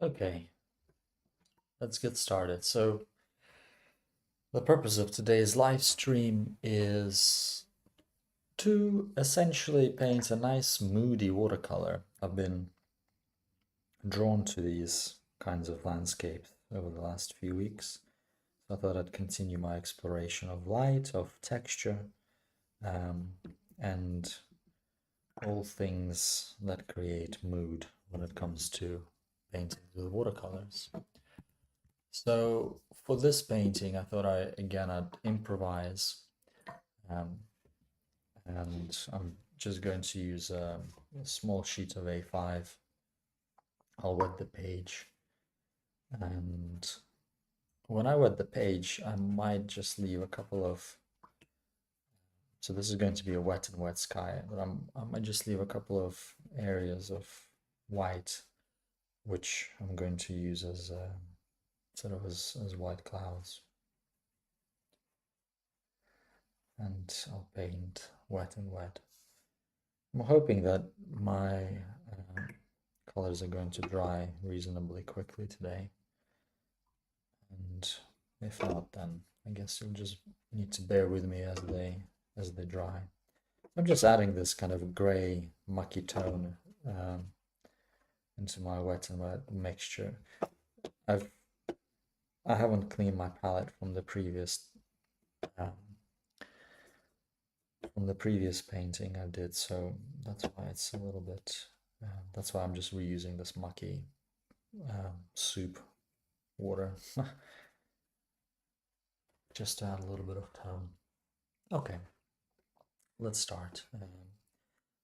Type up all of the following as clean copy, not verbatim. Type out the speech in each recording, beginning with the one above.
Okay, let's get started. So, the purpose of today's live stream is to essentially paint a nice moody watercolor. I've been drawn to these kinds of landscapes over the last few weeks. So I thought I'd continue my exploration of light, of texture, um, and all things that create mood when it comes to painting with watercolors. So for this painting, I thought I'd improvise, um, and I'm just going to use a small sheet of A5. I'll wet the page, and when I wet the page, I might just leave a couple of. So this is going to be a wet and wet sky, but I might just leave a couple of areas of white, which I'm going to use as sort of as white clouds. And I'll paint wet and wet. I'm hoping that my colors are going to dry reasonably quickly today. And if not, then I guess you'll just need to bear with me as they dry. I'm just adding this kind of gray, mucky tone into my wet and wet mixture. I haven't cleaned my palette from the previous painting I did, so that's why it's a little bit. That's why I'm just reusing this mucky soup water, just to add a little bit of tone. Okay, let's start.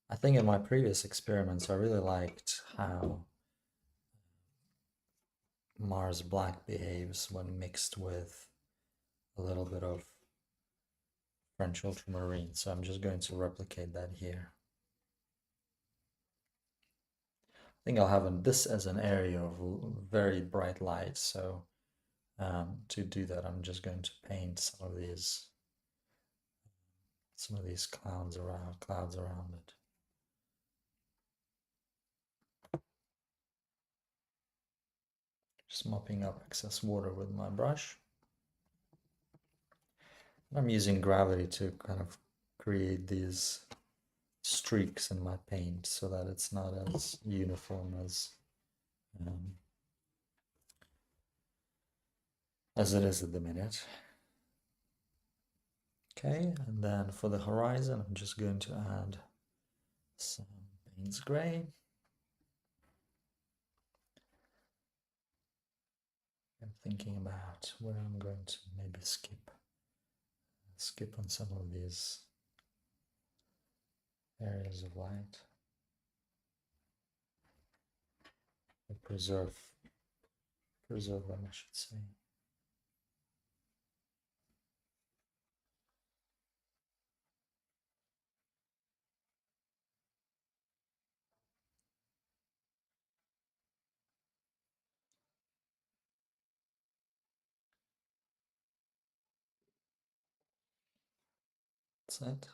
I think in my previous experiments, I really liked how Mars Black behaves when mixed with a little bit of French ultramarine, so I'm just going to replicate that here. I think I'll have this as an area of very bright light, so to do that, I'm just going to paint some of these clouds around it. Just mopping up excess water with my brush. I'm using gravity to kind of create these streaks in my paint so that it's not as uniform as it is at the minute. Okay, and then for the horizon, I'm just going to add some Payne's Gray. I'm thinking about where I'm going to maybe skip on some of these areas of light. Or preserve them, I should say. That's it.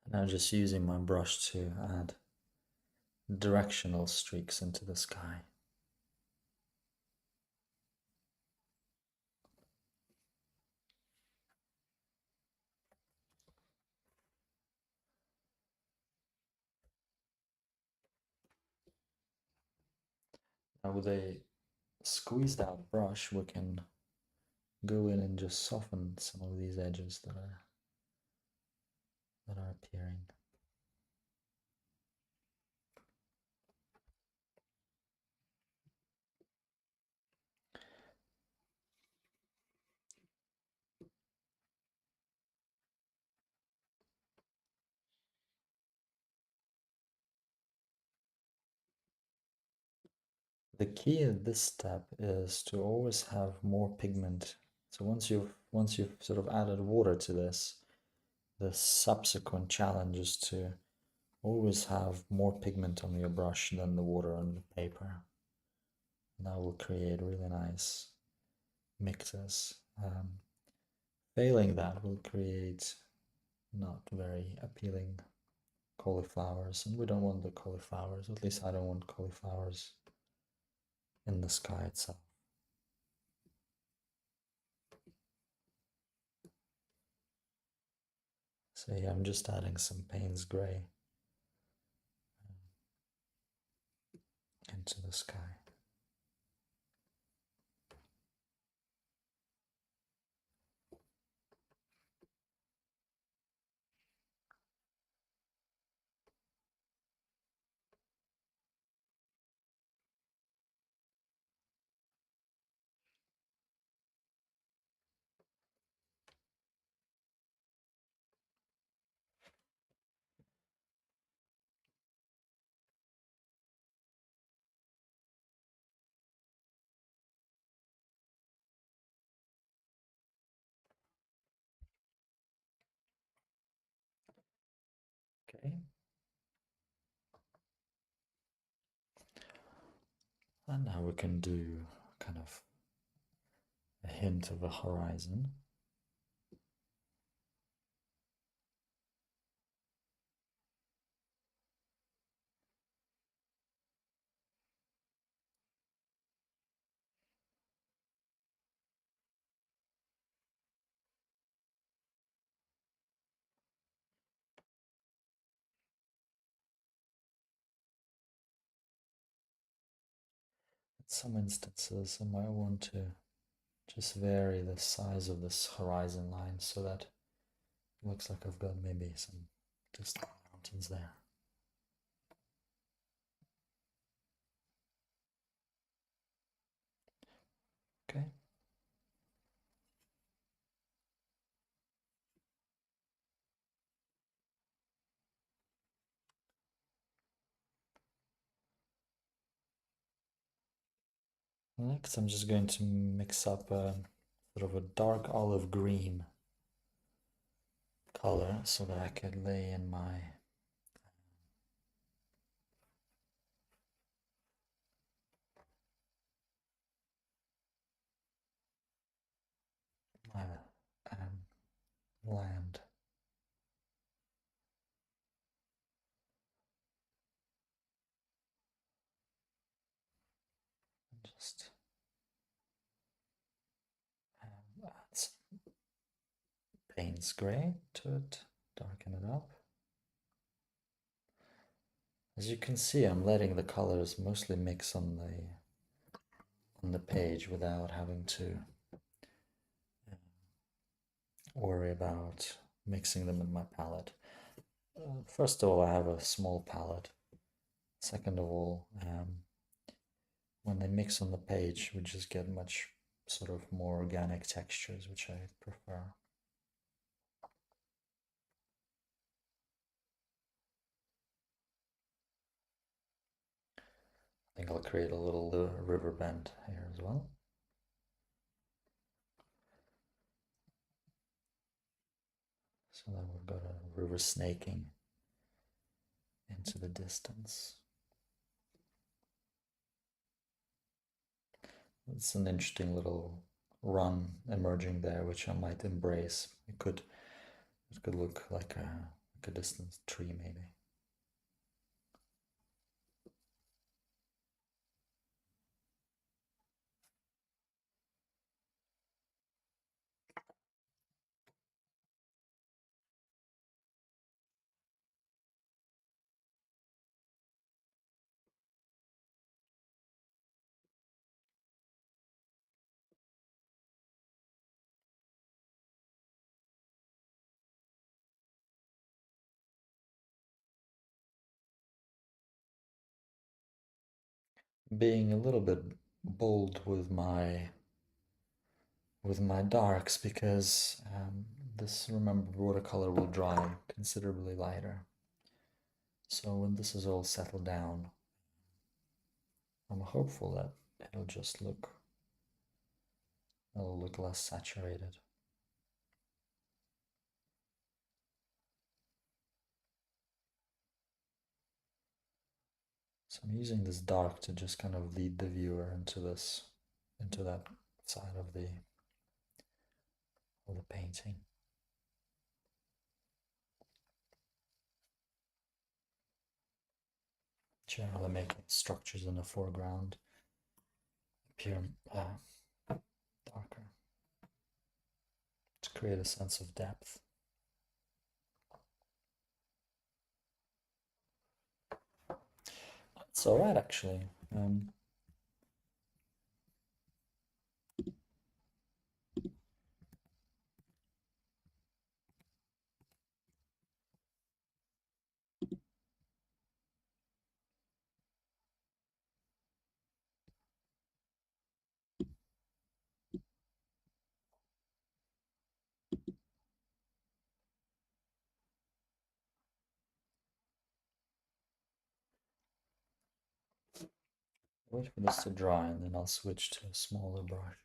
Now just using my brush to add directional streaks into the sky. Now with a squeezed out brush, we can go in and just soften some of these edges that are appearing. The key at this step is to always have more pigment. So once you've sort of added water to this, the subsequent challenge is to always have more pigment on your brush than the water on the paper. And that will create really nice mixes. Failing that will create not very appealing cauliflowers, and we don't want the cauliflowers, at least I don't want cauliflowers in the sky itself. So yeah, I'm just adding some Payne's Gray into the sky. Okay. And now we can do kind of a hint of a horizon. In some instances, I might want to just vary the size of this horizon line so that it looks like I've got maybe some distant mountains there. Okay. Next, I'm just going to mix up a sort of a dark olive green color so that I could lay in my land. Just add some Payne's Gray to it, darken it up. As you can see, I'm letting the colors mostly mix on the page without having to worry about mixing them in my palette. First of all, I have a small palette. Second of all, when they mix on the page, we just get much sort of more organic textures, which I prefer. I think I'll create a little river bend here as well. So that we've got a river snaking into the distance. It's an interesting little run emerging there, which I might embrace. It could look like a distant tree, maybe. Being a little bit bold with my darks because this, remember, watercolor will dry considerably lighter. So when this is all settled down, I'm hopeful that it'll look less saturated. So I'm using this dark to just kind of lead the viewer into that side of the painting. Generally making structures in the foreground appear darker to create a sense of depth. It's alright actually. Wait for this to dry and then I'll switch to a smaller brush.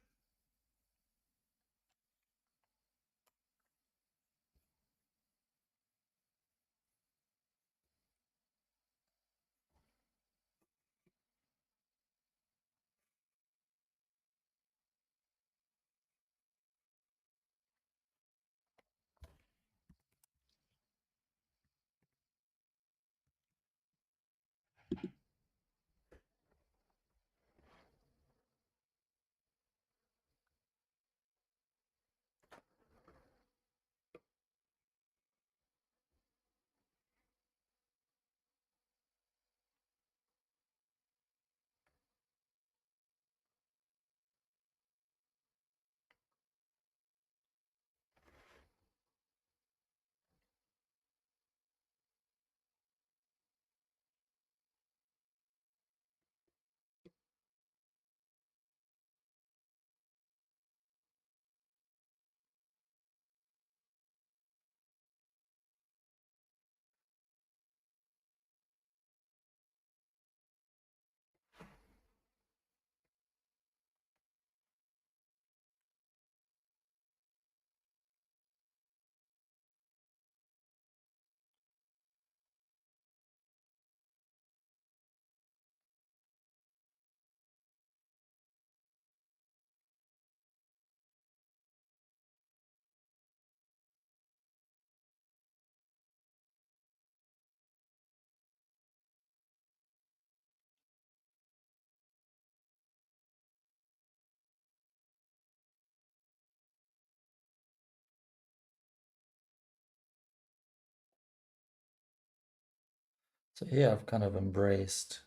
So here I've kind of embraced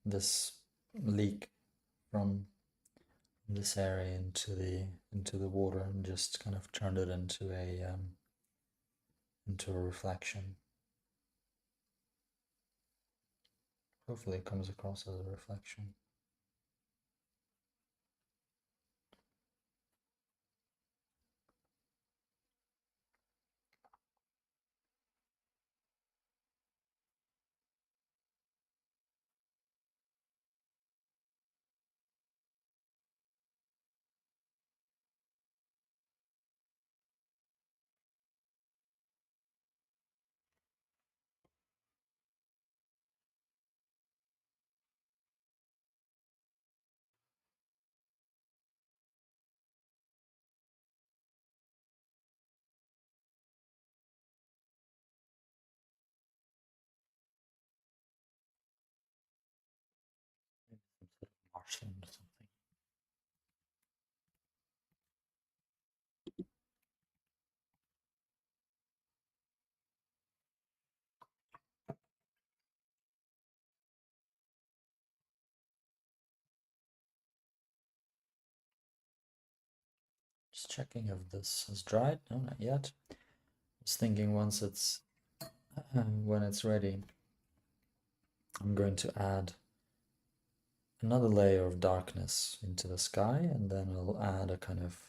this leak from this area into the water and just kind of turned it into a reflection. Hopefully it comes across as a reflection. Some sort of marshland or something. Just checking if this has dried. No, not yet. Just thinking once it's when it's ready, I'm going to add another layer of darkness into the sky, and then I'll add a kind of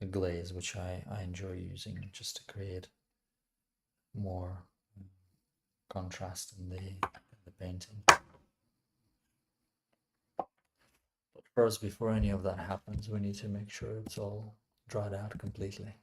a glaze, which I enjoy using just to create more contrast in the painting. But first, before any of that happens, we need to make sure it's all dried out completely.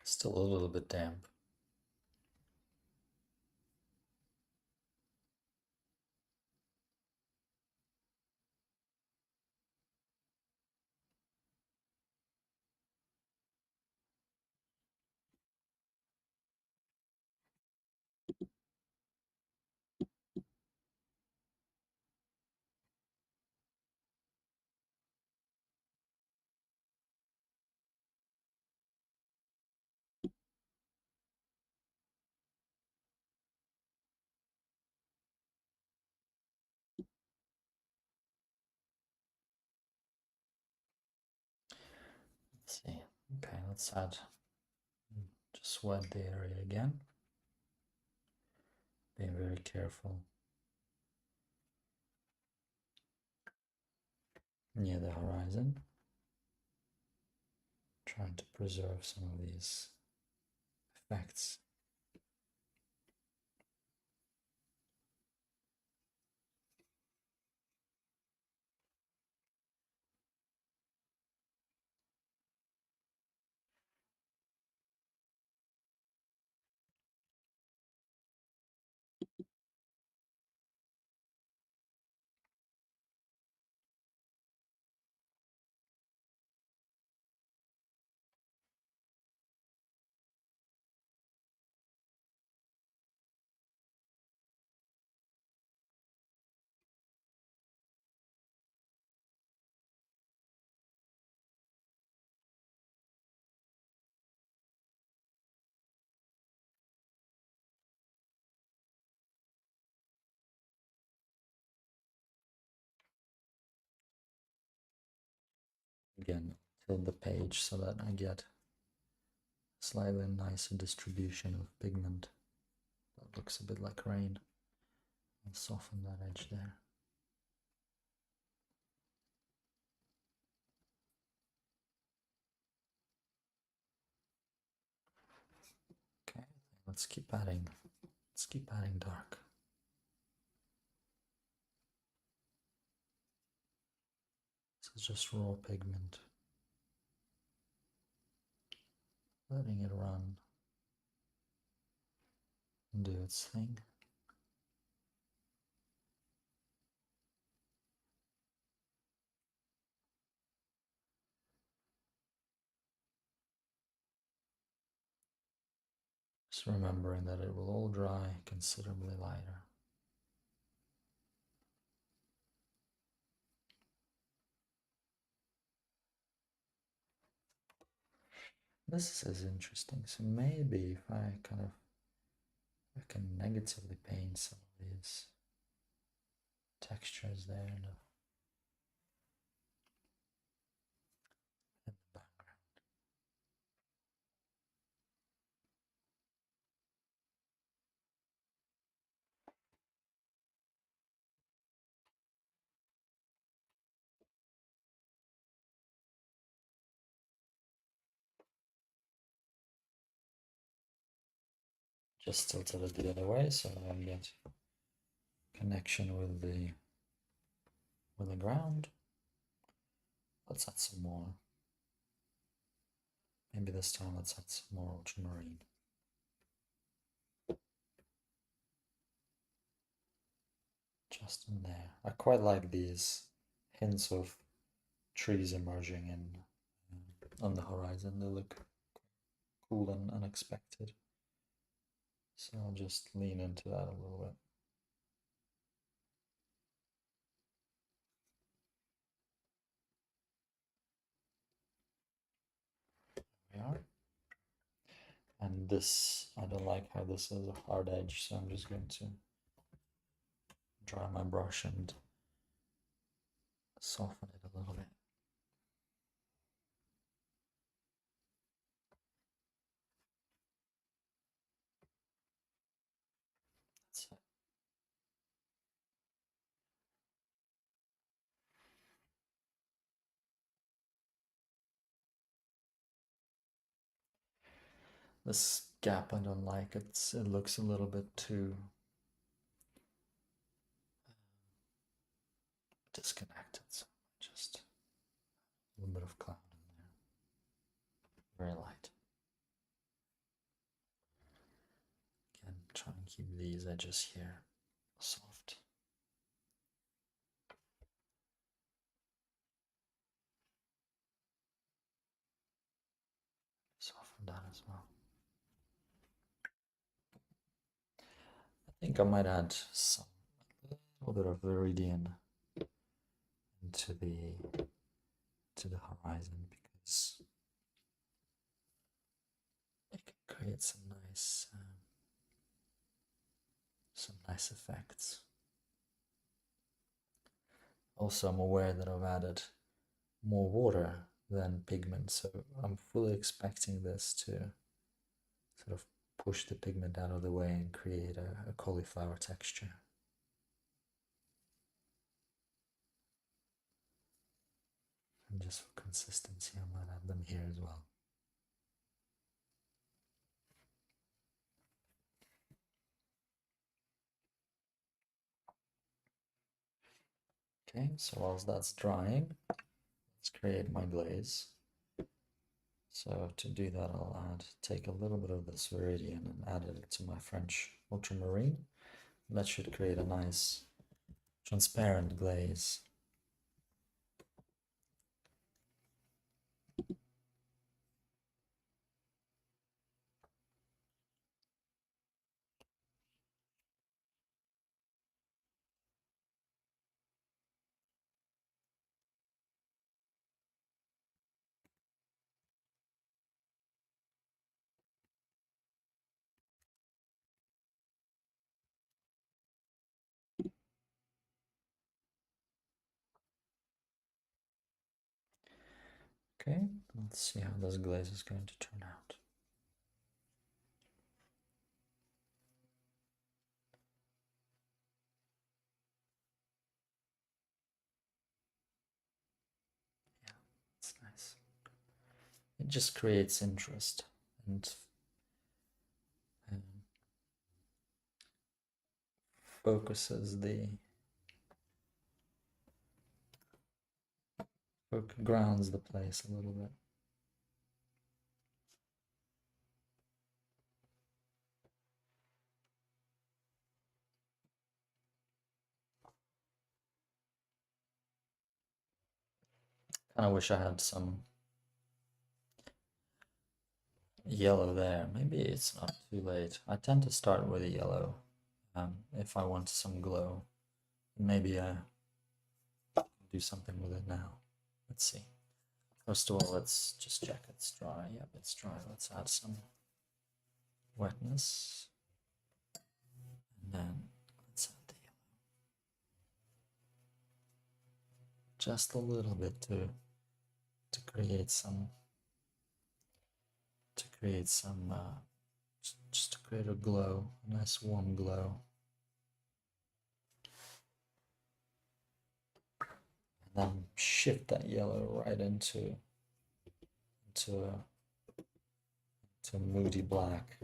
Still a little bit damp. Let's see. Okay, let's add, just wet the area again. Being very careful near the horizon. Trying to preserve some of these effects. Again, tilt the page so that I get slightly nicer distribution of pigment. That looks a bit like rain. I'll soften that edge there. Okay, let's keep adding. Let's keep adding dark. This is just raw pigment. Letting it run and do its thing. Just remembering that it will all dry considerably lighter. This is interesting. So maybe if I I can negatively paint some of these textures there in the background. Just tilted it the other way so I get connection with the ground. Let's add some more. Maybe this time let's add some more ultramarine. Just in there. I quite like these hints of trees emerging in on the horizon. They look cool and unexpected. So I'll just lean into that a little bit. There we are. And this, I don't like how this is a hard edge, so I'm just going to dry my brush and soften it a little bit. That's it. This gap I don't like. It looks a little bit too disconnected. So just a little bit of cloud in there. Very light. try and keep these edges here soft. Soften that as well. I think I might add a little bit of viridian into the horizon, because it can create some nice effects. Also, I'm aware that I've added more water than pigment, so I'm fully expecting this to sort of push the pigment out of the way and create a cauliflower texture. And just for consistency, I might add them here as well. Okay, so whilst that's drying, let's create my glaze. So to do that, I'll take a little bit of this viridian and add it to my French ultramarine. That should create a nice transparent glaze. Okay, let's see how this glaze is going to turn out. Yeah, it's nice. It just creates interest and focuses grounds the place a little bit. Kind of wish I had some yellow there. Maybe it's not too late. I tend to start with a yellow if I want some glow. Maybe I do something with it now. Let's see. First of all, let's just check it's dry. Yep, it's dry. Let's add some wetness. And then let's add the yellow. Just a little bit to create some just to create a glow, a nice warm glow. And then shift that yellow right into moody black.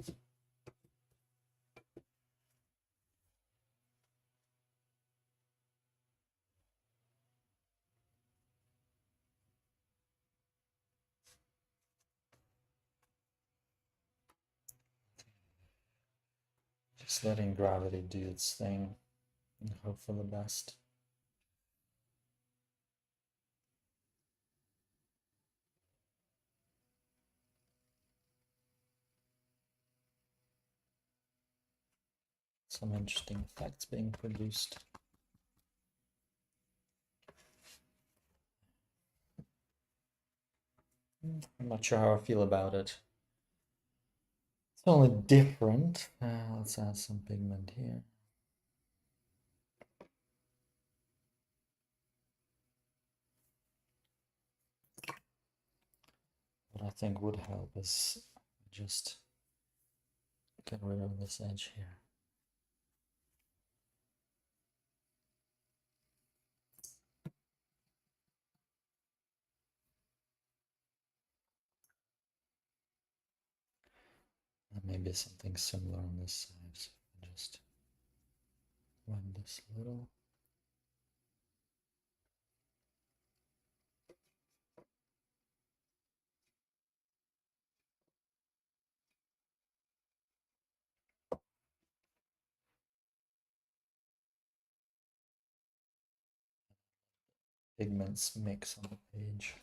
Just letting gravity do its thing and hope for the best. Some interesting effects being produced. I'm not sure how I feel about it. It's only different. Let's add some pigment here. What I think would help is just get rid of this edge here. And maybe something similar on this side. So just blend this a little. pigments mix on the page.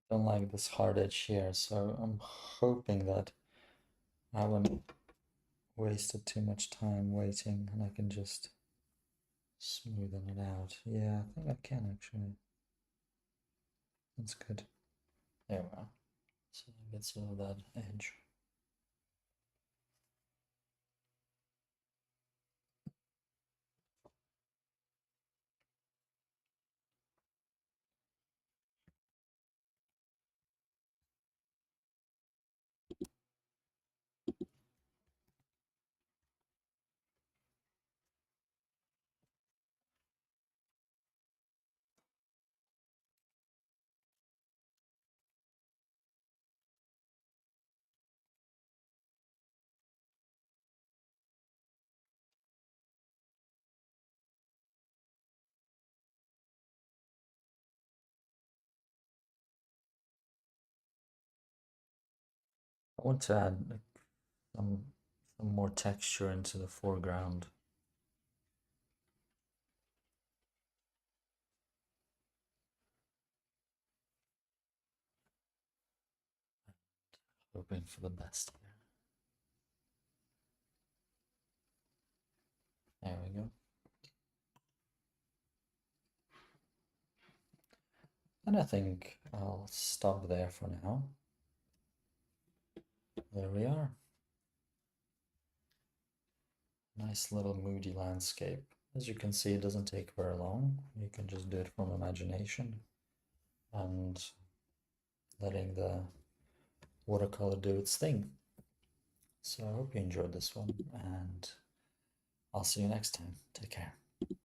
Don't like this hard edge here, so I'm hoping that I haven't wasted too much time waiting and I can just smoothen it out. Yeah, I think I can actually. That's good. There we are. So I get some of that edge. I want to add some more texture into the foreground. Hoping for the best here. There we go. And I think I'll stop there for now. There we are. Nice little moody landscape. As you can see, it doesn't take very long. You can just do it from imagination and letting the watercolor do its thing. So I hope you enjoyed this one, and I'll see you next time. Take care.